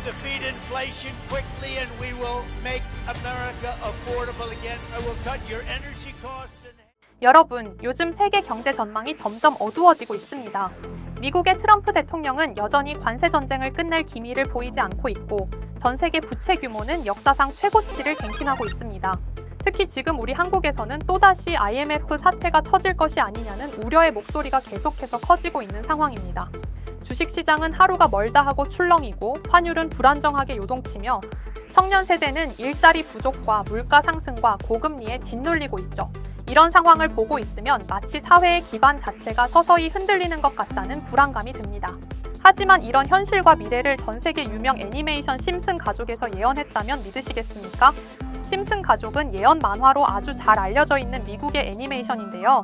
defeat inflation quickly and we will make America affordable again. I will cut your energy costs. 여러분, 요즘 세계 경제 전망이 점점 어두워지고 있습니다. 미국의 트럼프 대통령은 여전히 관세 전쟁을 끝낼 기미를 보이지 않고 있고 전 세계 부채 규모는 역사상 최고치를 갱신하고 있습니다. 특히 지금 우리 한국에서는 또다시 IMF 사태가 터질 것이 아니냐는 우려의 목소리가 계속해서 커지고 있는 상황입니다. 주식시장은 하루가 멀다 하고 출렁이고 환율은 불안정하게 요동치며 청년 세대는 일자리 부족과 물가 상승과 고금리에 짓눌리고 있죠. 이런 상황을 보고 있으면 마치 사회의 기반 자체가 서서히 흔들리는 것 같다는 불안감이 듭니다. 하지만 이런 현실과 미래를 전 세계 유명 애니메이션 심슨 가족에서 예언했다면 믿으시겠습니까? 심슨 가족은 예언 만화로 아주 잘 알려져 있는 미국의 애니메이션인데요.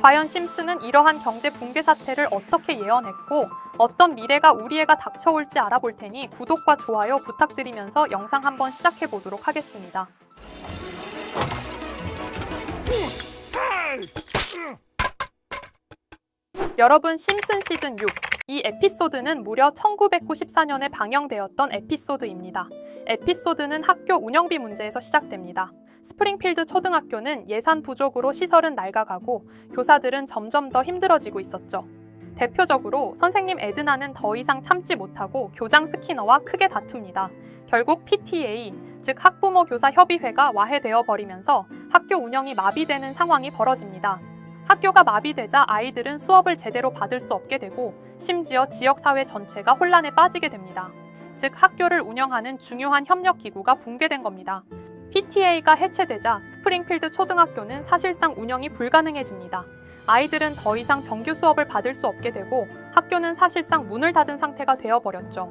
과연 심슨은 이러한 경제 붕괴 사태를 어떻게 예언했고 어떤 미래가 우리에게 닥쳐올지 알아볼 테니 구독과 좋아요 부탁드리면서 영상 한번 시작해 보도록 하겠습니다. 여러분, 심슨 시즌 6. 이 에피소드는 무려 1994년에 방영되었던 에피소드입니다. 에피소드는 학교 운영비 문제에서 시작됩니다. 스프링필드 초등학교는 예산 부족으로 시설은 낡아가고 교사들은 점점 더 힘들어지고 있었죠. 대표적으로 선생님 에드나는 더 이상 참지 못하고 교장 스키너와 크게 다툽니다. 결국 PTA, 즉 학부모 교사 협의회가 와해되어 버리면서 학교 운영이 마비되는 상황이 벌어집니다. 학교가 마비되자 아이들은 수업을 제대로 받을 수 없게 되고 심지어 지역사회 전체가 혼란에 빠지게 됩니다. 즉 학교를 운영하는 중요한 협력기구가 붕괴된 겁니다. PTA가 해체되자 스프링필드 초등학교는 사실상 운영이 불가능해집니다. 아이들은 더 이상 정규 수업을 받을 수 없게 되고 학교는 사실상 문을 닫은 상태가 되어버렸죠.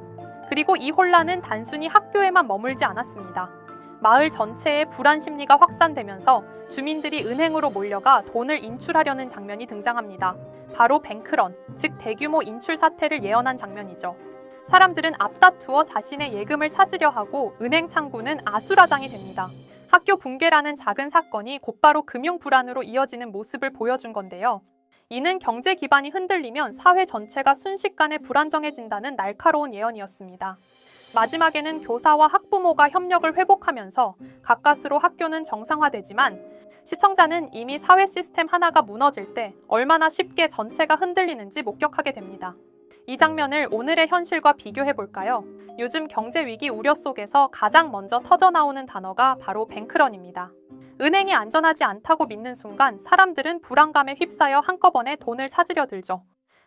그리고 이 혼란은 단순히 학교에만 머물지 않았습니다. 마을 전체에 불안 심리가 확산되면서 주민들이 은행으로 몰려가 돈을 인출하려는 장면이 등장합니다. 바로 뱅크런, 즉 대규모 인출 사태를 예언한 장면이죠. 사람들은 앞다투어 자신의 예금을 찾으려 하고 은행 창구는 아수라장이 됩니다. 학교 붕괴라는 작은 사건이 곧바로 금융 불안으로 이어지는 모습을 보여준 건데요. 이는 경제 기반이 흔들리면 사회 전체가 순식간에 불안정해진다는 날카로운 예언이었습니다. 마지막에는 교사와 학부모가 협력을 회복하면서 가까스로 학교는 정상화되지만 시청자는 이미 사회 시스템 하나가 무너질 때 얼마나 쉽게 전체가 흔들리는지 목격하게 됩니다. 이 장면을 오늘의 현실과 비교해볼까요? 요즘 경제 위기 우려 속에서 가장 먼저 터져나오는 단어가 바로 뱅크런입니다. 은행이 안전하지 않다고 믿는 순간 사람들은 불안감에 휩싸여 한꺼번에 돈을 찾으려 들죠.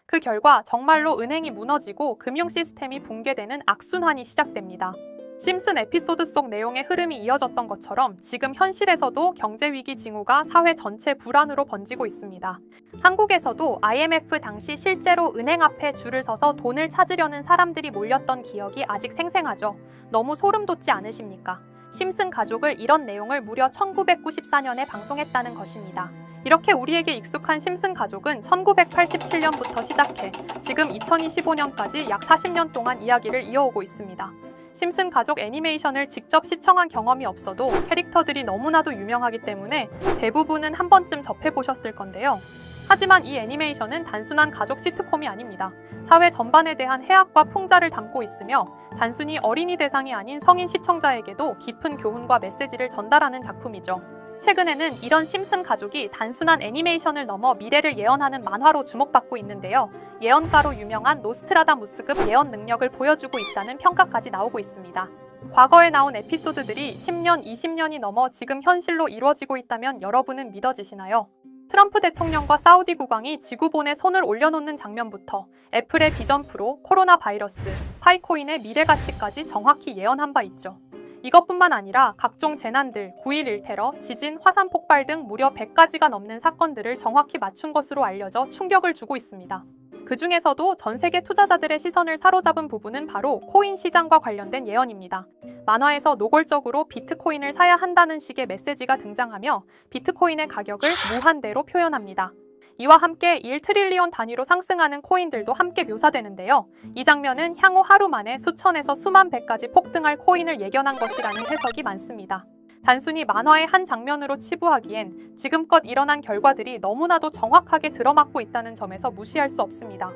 그 결과 정말로 은행이 무너지고 금융 시스템이 붕괴되는 악순환이 시작됩니다. 심슨 에피소드 속 내용의 흐름이 이어졌던 것처럼 지금 현실에서도 경제 위기 징후가 사회 전체 불안으로 번지고 있습니다. 한국에서도 IMF 당시 실제로 은행 앞에 줄을 서서 돈을 찾으려는 사람들이 몰렸던 기억이 아직 생생하죠. 너무 소름 돋지 않으십니까? 심슨 가족을 이런 내용을 무려 1994년에 방송했다는 것입니다. 이렇게 우리에게 익숙한 심슨 가족은 1987년부터 시작해 지금 2025년까지 약 40년 동안 이야기를 이어오고 있습니다. 심슨 가족 애니메이션을 직접 시청한 경험이 없어도 캐릭터들이 너무나도 유명하기 때문에 대부분은 한 번쯤 접해보셨을 건데요. 하지만 이 애니메이션은 단순한 가족 시트콤이 아닙니다. 사회 전반에 대한 해악과 풍자를 담고 있으며 단순히 어린이 대상이 아닌 성인 시청자에게도 깊은 교훈과 메시지를 전달하는 작품이죠. 최근에는 이런 심슨 가족이 단순한 애니메이션을 넘어 미래를 예언하는 만화로 주목받고 있는데요. 예언가로 유명한 노스트라다무스급 예언 능력을 보여주고 있다는 평가까지 나오고 있습니다. 과거에 나온 에피소드들이 10년, 20년이 넘어 지금 현실로 이루어지고 있다면 여러분은 믿어지시나요? 트럼프 대통령과 사우디 국왕이 지구본에 손을 올려놓는 장면부터 애플의 비전 프로, 코로나 바이러스, 파이코인의 미래 가치까지 정확히 예언한 바 있죠. 이것뿐만 아니라 각종 재난들, 9.11 테러, 지진, 화산 폭발 등 무려 100가지가 넘는 사건들을 정확히 맞춘 것으로 알려져 충격을 주고 있습니다. 그 중에서도 전 세계 투자자들의 시선을 사로잡은 부분은 바로 코인 시장과 관련된 예언입니다. 만화에서 노골적으로 비트코인을 사야 한다는 식의 메시지가 등장하며 비트코인의 가격을 무한대로 표현합니다. 이와 함께 1트릴리온 단위로 상승하는 코인들도 함께 묘사되는데요. 이 장면은 향후 하루 만에 수천에서 수만 배까지 폭등할 코인을 예견한 것이라는 해석이 많습니다. 단순히 만화의 한 장면으로 치부하기엔 지금껏 일어난 결과들이 너무나도 정확하게 들어맞고 있다는 점에서 무시할 수 없습니다.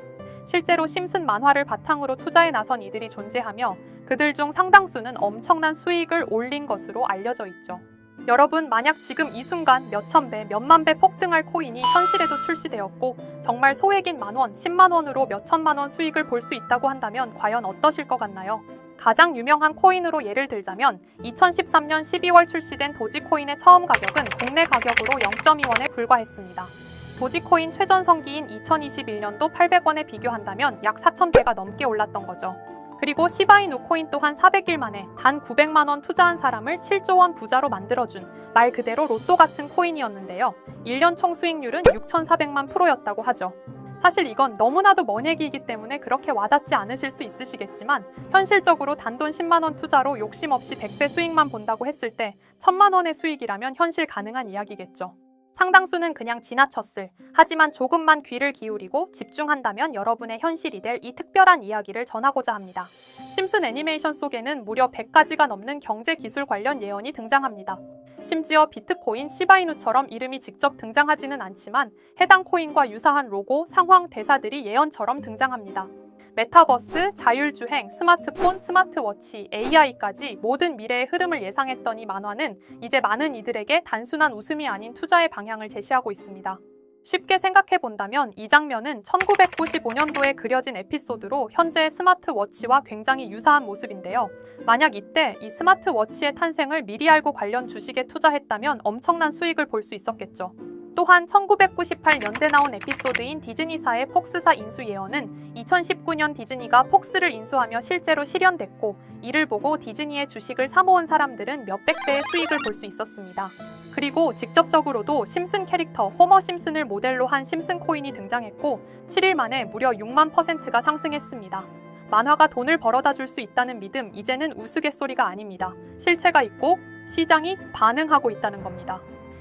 실제로 심슨 만화를 바탕으로 투자에 나선 이들이 존재하며 그들 중 상당수는 엄청난 수익을 올린 것으로 알려져 있죠. 여러분, 만약 지금 이 순간 몇천 배, 몇만 배 폭등할 코인이 현실에도 출시되었고 정말 소액인 만원, 10만 원으로 몇천만 원 수익을 볼 수 있다고 한다면 과연 어떠실 것 같나요? 가장 유명한 코인으로 예를 들자면 2013년 12월 출시된 도지코인의 처음 가격은 국내 가격으로 0.2원에 불과했습니다. 도지코인 최전성기인 2021년도 800원에 비교한다면 약 4,000배가 넘게 올랐던 거죠. 그리고 시바이누 코인 또한 400일 만에 단 900만 원 투자한 사람을 7조 원 부자로 만들어준 말 그대로 로또 같은 코인이었는데요. 1년 총 수익률은 6,400만 %였다고 하죠. 사실 이건 너무나도 먼 얘기이기 때문에 그렇게 와닿지 않으실 수 있으시겠지만 현실적으로 단돈 10만 원 투자로 욕심 없이 100배 수익만 본다고 했을 때 1,000만 원의 수익이라면 현실 가능한 이야기겠죠. 상당수는 그냥 지나쳤을, 하지만 조금만 귀를 기울이고 집중한다면 여러분의 현실이 될 이 특별한 이야기를 전하고자 합니다. 심슨 애니메이션 속에는 무려 100가지가 넘는 경제 기술 관련 예언이 등장합니다. 심지어 비트코인, 시바이누처럼 이름이 직접 등장하지는 않지만 해당 코인과 유사한 로고, 상황, 대사들이 예언처럼 등장합니다. 메타버스, 자율주행, 스마트폰, 스마트워치, AI까지 모든 미래의 흐름을 예상했던 이 만화는 이제 많은 이들에게 단순한 웃음이 아닌 투자의 방향을 제시하고 있습니다. 쉽게 생각해본다면 이 장면은 1995년도에 그려진 에피소드로 현재의 스마트워치와 굉장히 유사한 모습인데요. 만약 이때 이 스마트워치의 탄생을 미리 알고 관련 주식에 투자했다면 엄청난 수익을 볼 수 있었겠죠. 또한 1998년대 나온 에피소드인 디즈니사의 폭스사 인수 예언은 2019년 디즈니가 폭스를 인수하며 실제로 실현됐고 이를 보고 디즈니의 주식을 사모은 사람들은 몇백 배의 수익을 볼 수 있었습니다. 그리고 직접적으로도 심슨 캐릭터 호머 심슨을 모델로 한 심슨 코인이 등장했고 7일 만에 무려 6만 %가 상승했습니다. 만화가 돈을 벌어다 줄 수 있다는 믿음, 이제는 우스갯소리가 아닙니다. 실체가 있고 시장이 반응하고 있다는 겁니다.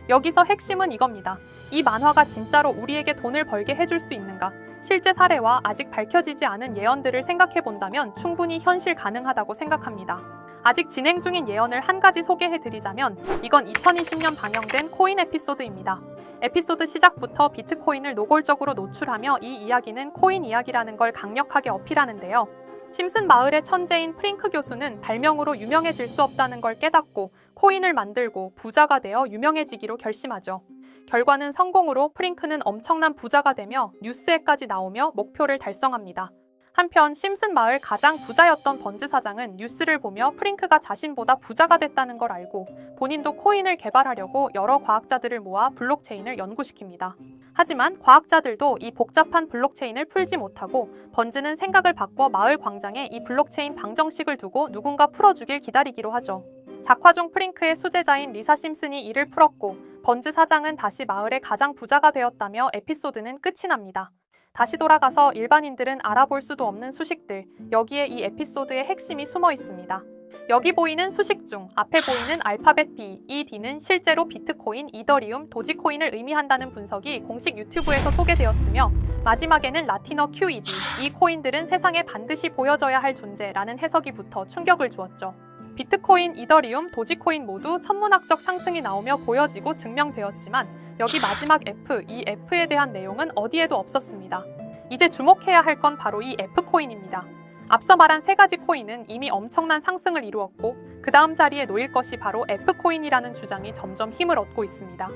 여기서 핵심은 이겁니다. 이 만화가 진짜로 우리에게 돈을 벌게 해줄 수 있는가? 실제 사례와 아직 밝혀지지 않은 예언들을 생각해본다면 충분히 현실 가능하다고 생각합니다. 아직 진행 중인 예언을 한 가지 소개해드리자면 이건 2020년 방영된 코인 에피소드입니다. 에피소드 시작부터 비트코인을 노골적으로 노출하며 이 이야기는 코인 이야기라는 걸 강력하게 어필하는데요. 심슨 마을의 천재인 프링크 교수는 발명으로 유명해질 수 없다는 걸 깨닫고 코인을 만들고 부자가 되어 유명해지기로 결심하죠. 결과는 성공으로 프링크는 엄청난 부자가 되며 뉴스에까지 나오며 목표를 달성합니다. 한편 심슨 마을 가장 부자였던 번즈 사장은 뉴스를 보며 프링크가 자신보다 부자가 됐다는 걸 알고 본인도 코인을 개발하려고 여러 과학자들을 모아 블록체인을 연구시킵니다. 하지만 과학자들도 이 복잡한 블록체인을 풀지 못하고 번즈는 생각을 바꿔 마을 광장에 이 블록체인 방정식을 두고 누군가 풀어주길 기다리기로 하죠. 작화 중 프링크의 수제자인 리사 심슨이 이를 풀었고 번즈 사장은 다시 마을의 가장 부자가 되었다며 에피소드는 끝이 납니다. 다시 돌아가서 일반인들은 알아볼 수도 없는 수식들, 여기에 이 에피소드의 핵심이 숨어 있습니다. 여기 보이는 수식 중 앞에 보이는 알파벳 B, 이 D는 실제로 비트코인, 이더리움, 도지코인을 의미한다는 분석이 공식 유튜브에서 소개되었으며 마지막에는 라틴어 QED, 이 코인들은 세상에 반드시 보여져야 할 존재라는 해석이 붙어 충격을 주었죠. 비트코인, 이더리움, 도지코인 모두 천문학적 상승이 나오며 보여지고 증명되었지만 여기 마지막 F, 이 F에 대한 내용은 어디에도 없었습니다. 이제 주목해야 할 건 바로 이 F코인입니다. 앞서 말한 세 가지 코인은 이미 엄청난 상승을 이루었고 그 다음 자리에 놓일 것이 바로 F코인이라는 주장이 점점 힘을 얻고 있습니다.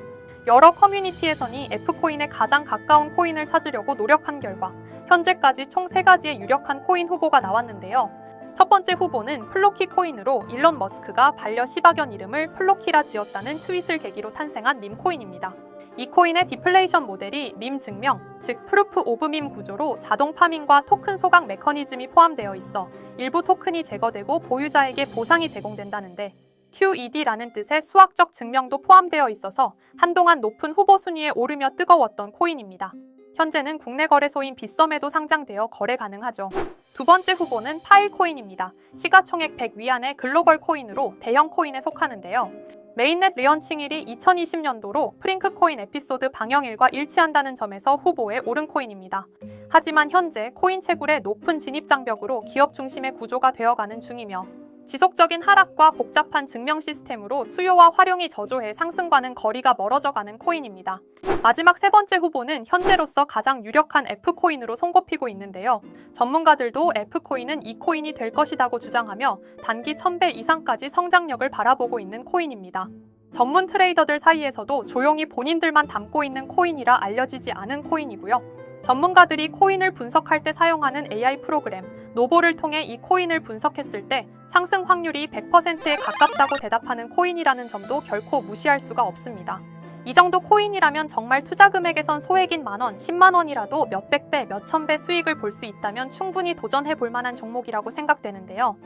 여러 커뮤니티에서는 F코인에 가장 가까운 코인을 찾으려고 노력한 결과 현재까지 총 3가지의 유력한 코인 후보가 나왔는데요. 첫 번째 후보는 플로키 코인으로 일론 머스크가 반려시바견 이름을 플로키라 지었다는 트윗을 계기로 탄생한 밈코인입니다. 이 코인의 디플레이션 모델이 밈 증명, 즉 프루프 오브 밈 구조로 자동 파밍과 토큰 소각 메커니즘이 포함되어 있어 일부 토큰이 제거되고 보유자에게 보상이 제공된다는데 QED라는 뜻의 수학적 증명도 포함되어 있어서 한동안 높은 후보 순위에 오르며 뜨거웠던 코인입니다. 현재는 국내 거래소인 빗썸에도 상장되어 거래 가능하죠. 두 번째 후보는 파일코인입니다. 시가총액 100 위안의 글로벌 코인으로 대형 코인에 속하는데요. 메인넷 리언칭일이 2020년도로 프링크 코인 에피소드 방영일과 일치한다는 점에서 후보에 오른 코인입니다. 하지만 현재 코인 채굴의 높은 진입 장벽으로 기업 중심의 구조가 되어가는 중이며 지속적인 하락과 복잡한 증명 시스템으로 수요와 활용이 저조해 상승과는 거리가 멀어져가는 코인입니다. 마지막 세 번째 후보는 현재로서 가장 유력한 F코인으로 손꼽히고 있는데요. 전문가들도 F코인은 이 코인이 될 것이라고 주장하며 단기 1000배 이상까지 성장력을 바라보고 있는 코인입니다. 전문 트레이더들 사이에서도 조용히 본인들만 담고 있는 코인이라 알려지지 않은 코인이고요. 전문가들이 코인을 분석할 때 사용하는 AI 프로그램 노보를 통해 이 코인을 분석했을 때 상승 확률이 100%에 가깝다고 대답하는 코인이라는 점도 결코 무시할 수가 없습니다. 이 정도 코인이라면 정말 투자 금액에선 소액인 만원, 10만 원이라도 몇백 배, 몇천 배 수익을 볼 수 있다면 충분히 도전해 볼 만한 종목이라고 생각되는데요.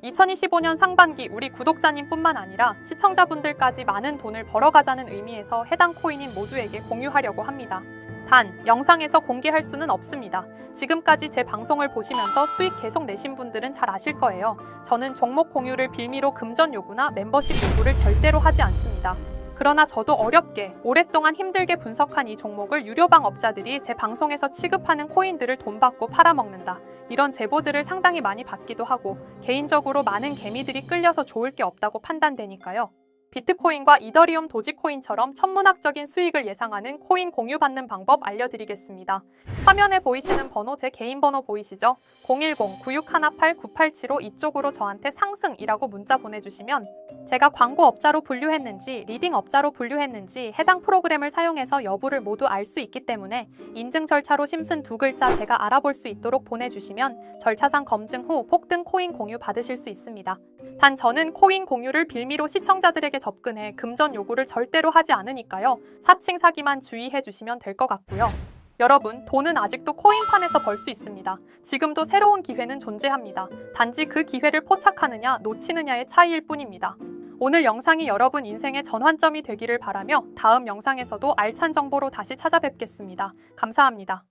2025년 상반기 우리 구독자님뿐만 아니라 시청자분들까지 많은 돈을 벌어가자는 의미에서 해당 코인인 모두에게 공유하려고 합니다. 단, 영상에서 공개할 수는 없습니다. 지금까지 제 방송을 보시면서 수익 계속 내신 분들은 잘 아실 거예요. 저는 종목 공유를 빌미로 금전 요구나 멤버십 요구를 절대로 하지 않습니다. 그러나 저도 어렵게 오랫동안 힘들게 분석한 이 종목을 유료방 업자들이 제 방송에서 취급하는 코인들을 돈 받고 팔아먹는다. 이런 제보들을 상당히 많이 받기도 하고 개인적으로 많은 개미들이 끌려서 좋을 게 없다고 판단되니까요. 비트코인과 이더리움 도지코인처럼 천문학적인 수익을 예상하는 코인 공유받는 방법 알려드리겠습니다. 화면에 보이시는 번호 제 개인 번호 보이시죠? 010-9618-9875 이쪽으로 저한테 상승이라고 문자 보내주시면 제가 광고업자로 분류했는지 리딩업자로 분류했는지 해당 프로그램을 사용해서 여부를 모두 알 수 있기 때문에 인증 절차로 심슨 2글자 제가 알아볼 수 있도록 보내주시면 절차상 검증 후 폭등 코인 공유 받으실 수 있습니다. 단 저는 코인 공유를 빌미로 시청자들에게 접근해 금전 요구를 절대로 하지 않으니까요. 사칭 사기만 주의해 주시면 될 것 같고요. 여러분, 돈은 아직도 코인판에서 벌 수 있습니다. 지금도 새로운 기회는 존재합니다. 단지 그 기회를 포착하느냐 놓치느냐의 차이일 뿐입니다. 오늘 영상이 여러분 인생의 전환점이 되기를 바라며 다음 영상에서도 알찬 정보로 다시 찾아뵙겠습니다. 감사합니다.